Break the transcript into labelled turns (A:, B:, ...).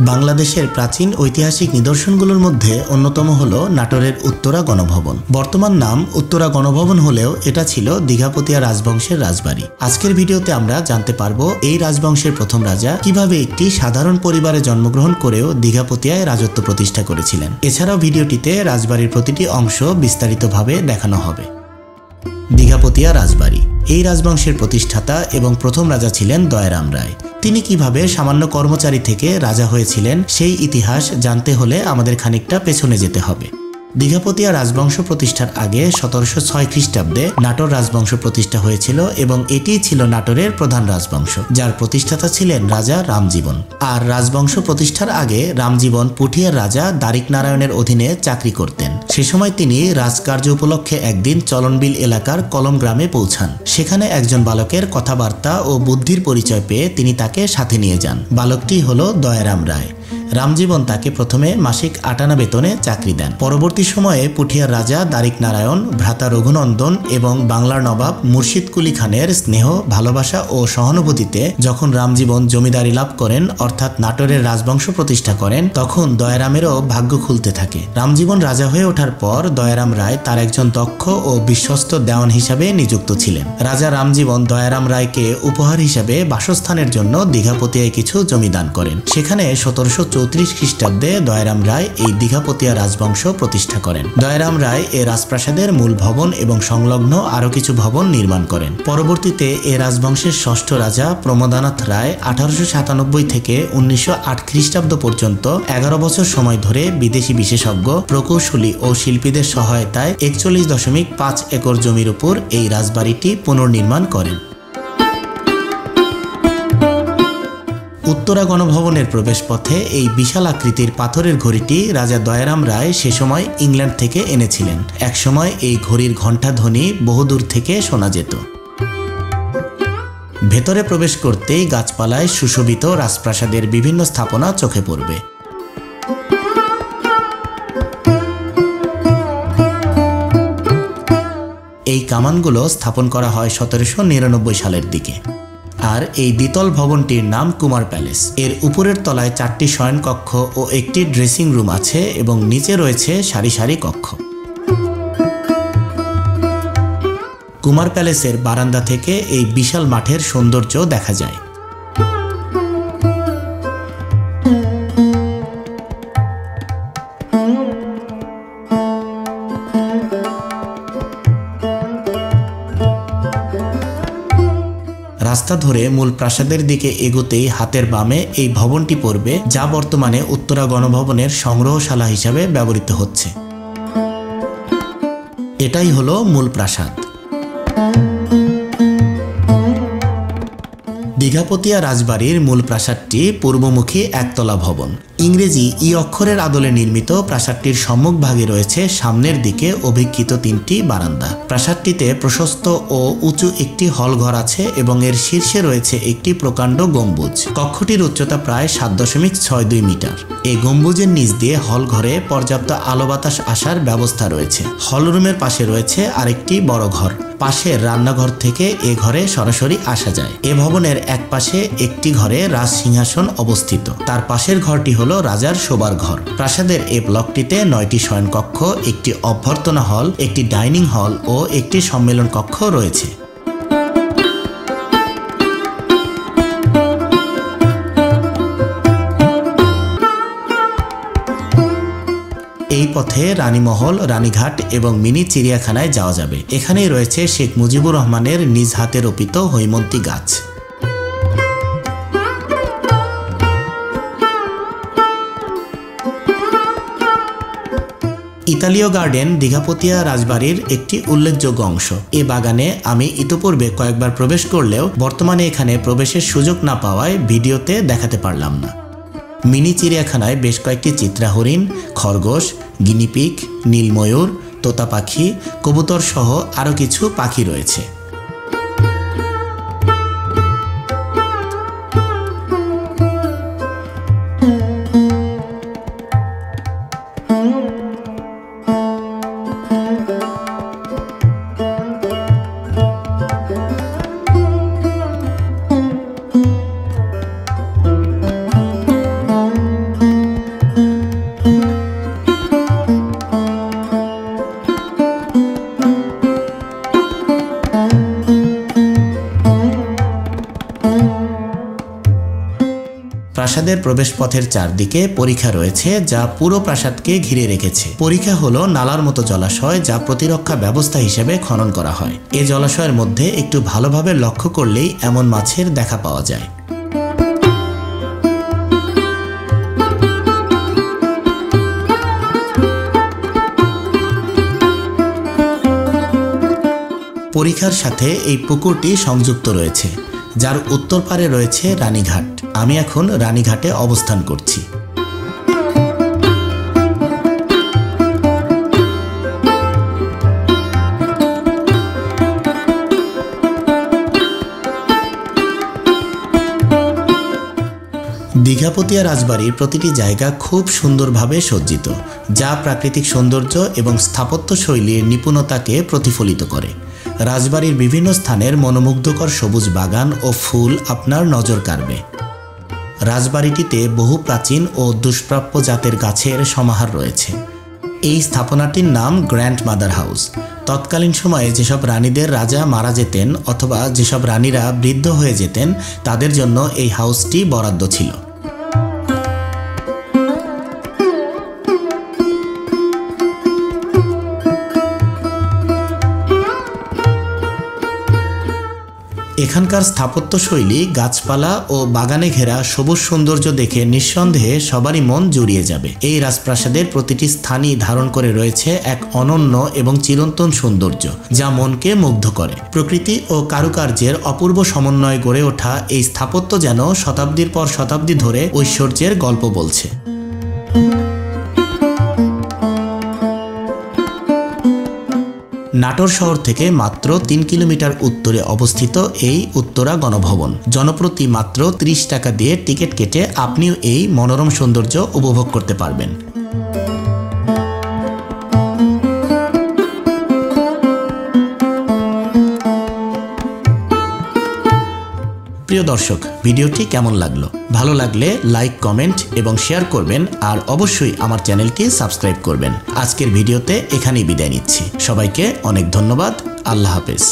A: বাংলাদেশের প্রাচীন ঐতিহাসিক নিদর্শনগুলোর মধ্যে অন্যতম হল নাটোরের উত্তরা গণভবন। বর্তমান নাম উত্তরা গণভবন হলেও এটা ছিল দীঘাপতিয়া রাজবংশের রাজবাড়ি। আজকের ভিডিওতে আমরা জানতে পারবো এই রাজবংশের প্রথম রাজা কিভাবে একটি সাধারণ পরিবারে জন্মগ্রহণ করেও দীঘাপতিয়ায় রাজত্ব প্রতিষ্ঠা করেছিলেন। এছাড়াও ভিডিওটিতে রাজবাড়ির প্রতিটি অংশ বিস্তারিতভাবে দেখানো হবে। দীঘাপতিয়া রাজবাড়ি। এই রাজবংশের প্রতিষ্ঠাতা এবং প্রথম রাজা ছিলেন দয়ারাম রায়। তিনি কিভাবে সামান্য কর্মচারী থেকে রাজা হয়েছিলেন সেই ইতিহাস জানতে হলে আমাদের খানিকটা পেছনে যেতে হবে। দীঘাপতিয়া রাজবংশ প্রতিষ্ঠার আগে 1706 খ্রিস্টাব্দে নাটোর রাজবংশ প্রতিষ্ঠা হয়েছিল এবং এটিই ছিল নাটোরের প্রধান রাজবংশ, যার প্রতিষ্ঠাতা ছিলেন রাজা রামজীবন। আর রাজবংশ প্রতিষ্ঠার আগে রামজীবন পুঠিয়ার রাজা দারিক নারায়ণের অধীনে চাকরি করতেন। সে সময় তিনি রাজকার্য উপলক্ষে একদিন চলনবিল এলাকার কলম গ্রামে পৌঁছান। সেখানে একজন বালকের কথাবার্তা ও বুদ্ধির পরিচয় পেয়ে তিনি তাকে সাথে নিয়ে যান। বালকটি হল দয়ারাম রায়। রামজীবন তাকে প্রথমে মাসিক 8 আনা বেতনে চাকরি দেন। পরবর্তী সময়ে পুঠিয়ার রাজা দারিক নারায়ণ, ভ্রাতা রঘুনন্দন এবং বাংলার নবাব মুর্শিদ কুলি খানের স্নেহ, ভালোবাসা ও সহানুভূতিতে যখন রামজীবন জমিদারি লাভ করেন অর্থাৎ নাটোরের রাজবংশ প্রতিষ্ঠা করেন, তখন দয়ারামেরও ভাগ্য খুলতে থাকে। রামজীবন রাজা হয়ে ওঠার পর দয়ারাম রায় তার একজন দক্ষ ও বিশ্বস্ত দেওয়ান হিসাবে নিযুক্ত ছিলেন। রাজা রামজীবন দয়ারাম রায়কে উপহার হিসাবে বাসস্থানের জন্য দীঘাপতিয়ায় কিছু জমি দান করেন। সেখানে 1734 খ্রিস্টাব্দে দয়ারাম রায় এই দীঘাপতিয়া রাজবংশ প্রতিষ্ঠা করেন। দয়ারাম রায় এ রাজপ্রাসাদের মূল ভবন এবং সংলগ্ন আরো কিছু ভবন নির্মাণ করেন। পরবর্তীতে এ রাজবংশের ষষ্ঠ রাজা প্রমোদানাথ রায় 1897 থেকে 1908 খ্রিস্টাব্দ পর্যন্ত 11 বছর সময় ধরে বিদেশি বিশেষজ্ঞ, প্রকৌশলী ও শিল্পীদের সহায়তায় 41.5 একর জমির উপর এই রাজবাড়িটি পুনর্নির্মাণ করেন। উত্তরা গণভবনের প্রবেশপথে এই বিশাল আকৃতির পাথরের ঘড়িটি রাজা দয়ারাম রায় সে সময় ইংল্যান্ড থেকে এনেছিলেন। একসময় এই ঘড়ির ঘণ্টা ধ্বনি বহুদূর থেকে শোনা যেত। ভেতরে প্রবেশ করতেই গাছপালায় সুশোভিত রাজপ্রাসাদের বিভিন্ন স্থাপনা চোখে পড়বে। এই কামানগুলো স্থাপন করা হয় 1799 সালের দিকে। আর এই দ্বিতল ভবনটির নাম কুমার প্যালেস। এর উপরের তলায় 4টি শয়নকক্ষ ও একটি ড্রেসিং রুম আছে এবং নিচে রয়েছে সারি সারি কক্ষ। কুমার প্যালেসের বারান্দা থেকে এই বিশাল মাঠের সৌন্দর্য দেখা যায়। রাস্তা ধরে মূল প্রাসাদের দিকে এগোতেই হাতের বামে এই ভবনটি পড়বে, যা বর্তমানে উত্তরা গণভবনের সংগ্রহশালা হিসাবে ব্যবহৃত হচ্ছে। এটাই হলো মূল প্রাসাদ। দীঘাপতিয়া রাজবাড়ির মূল প্রাসাদটি পূর্বমুখী একতলা ভবন। ইংরেজি ই অক্ষরের আদলে নির্মিত প্রাসাদটির সম্মুখভাগে রয়েছে সামনের দিকে অভিক্ষিত 3টি বারান্দা। প্রাসাদটিতে প্রশস্ত ও উঁচু একটি হলঘর আছে এবং এর শীর্ষে রয়েছে একটি প্রকাণ্ড গম্বুজ। কক্ষটির উচ্চতা প্রায় 7.62 মিটার। এই গম্বুজের নিচ দিয়ে হলঘরে পর্যাপ্ত আলো বাতাস আসার ব্যবস্থা রয়েছে। হলরুমের পাশে রয়েছে আরেকটি বড় ঘর। পাশের রান্নাঘর থেকে এ ঘরে সরাসরি আসা যায়। এ ভবনের এক পাশে একটি ঘরে রাজ সিংহাসন অবস্থিত। তার পাশের ঘরটি হলো রাজার শোবার ঘর। প্রাসাদের এ ব্লকটিতে 9টি শয়নকক্ষ, একটি অভ্যর্থনা হল, একটি ডাইনিং হল ও একটি সম্মেলন কক্ষ রয়েছে। এই পথে রানীমহল, রানীঘাট এবং মিনি চিড়িয়াখানায় যাওয়া যাবে। এখানেই রয়েছে শেখ মুজিবুর রহমানের নিজ হাতে রোপিত হৈমন্তী গাছ। ইতালীয় গার্ডেন দীঘাপতিয়া রাজবাড়ির একটি উল্লেখযোগ্য অংশ। এ বাগানে আমি ইতোপূর্বে কয়েকবার প্রবেশ করলেও বর্তমানে এখানে প্রবেশের সুযোগ না পাওয়ায় ভিডিওতে দেখাতে পারলাম না। মিনি চিড়িয়াখানায় বেশ কয়েকটি চিত্রা হরিণ, খরগোশ, গিনিপিগ, নীলময়ূর, তোতা পাখি, কবুতর সহ আরও কিছু পাখি রয়েছে। প্রাসাদের প্রবেশপথের চারদিকে পরিখা রয়েছে, যা পুরো প্রাসাদকে ঘিরে রেখেছে। পরিখা হলো নালার মতো জলাশয়, যা প্রতিরক্ষা ব্যবস্থা হিসেবে খনন করা হয়। এই জলাশয়ের মধ্যে একটু ভালোভাবে লক্ষ্য করলেই এমন মাছের দেখা পাওয়া যায়। পরিখার সাথে এই পুকুরটি সংযুক্ত রয়েছে, যার উত্তর পারে রয়েছে রানীঘাট। আমি এখন রানীঘাটে অবস্থান করছি। দীঘাপতিয়া রাজবাড়ির প্রতিটি জায়গা খুব সুন্দরভাবে সজ্জিত, যা প্রাকৃতিক সৌন্দর্য এবং স্থাপত্য শৈলীর নিপুণতাকে প্রতিফলিত করে। রাজবাড়ির বিভিন্ন স্থানের মনোমুগ্ধকর সবুজ বাগান ও ফুল আপনার নজর কাড়বে। রাজবাড়িটিতে বহু প্রাচীন ও দুষ্প্রাপ্য জাতের গাছের সমাহার রয়েছে। এই স্থাপনাটির নাম গ্র্যান্ড মাদার হাউস। তৎকালীন সময়ে যেসব রানীদের রাজা মারা যেতেন অথবা যেসব রানীরা বৃদ্ধ হয়ে যেতেন, তাদের জন্য এই হাউসটি বরাদ্দ ছিল। এখানকার স্থাপত্যশৈলী, গাছপালা ও বাগানে ঘেরা সবুজ সৌন্দর্য দেখে নিঃসন্দেহে সবারই মন জুড়িয়ে যাবে। এই রাজপ্রাসাদের প্রতিটি স্থানই ধারণ করে রয়েছে এক অনন্য এবং চিরন্তন সৌন্দর্য, যা মনকে মুগ্ধ করে। প্রকৃতি ও কারুকার্যের অপূর্ব সমন্বয়ে গড়ে ওঠা এই স্থাপত্য যেন শতাব্দীর পর শতাব্দী ধরে ঐশ্বর্যের গল্প বলছে। নাটোর শহর থেকে মাত্র 3 কিলোমিটার উত্তরে অবস্থিত এই উত্তরা গণভবন। জনপ্রতি মাত্র 30 টাকা দিয়ে টিকিট কেটে আপনিও এই মনোরম সৌন্দর্য উপভোগ করতে পারবেন। প্রিয় দর্শক, ভিডিওটি কেমন লাগলো? ভালো লাগলে লাইক, কমেন্ট এবং শেয়ার করবেন, আর অবশ্যই আমার চ্যানেলটি সাবস্ক্রাইব করবেন। আজকের ভিডিওতে এখানেই বিদায় নিচ্ছি। সবাইকে অনেক ধন্যবাদ। আল্লাহ হাফেজ।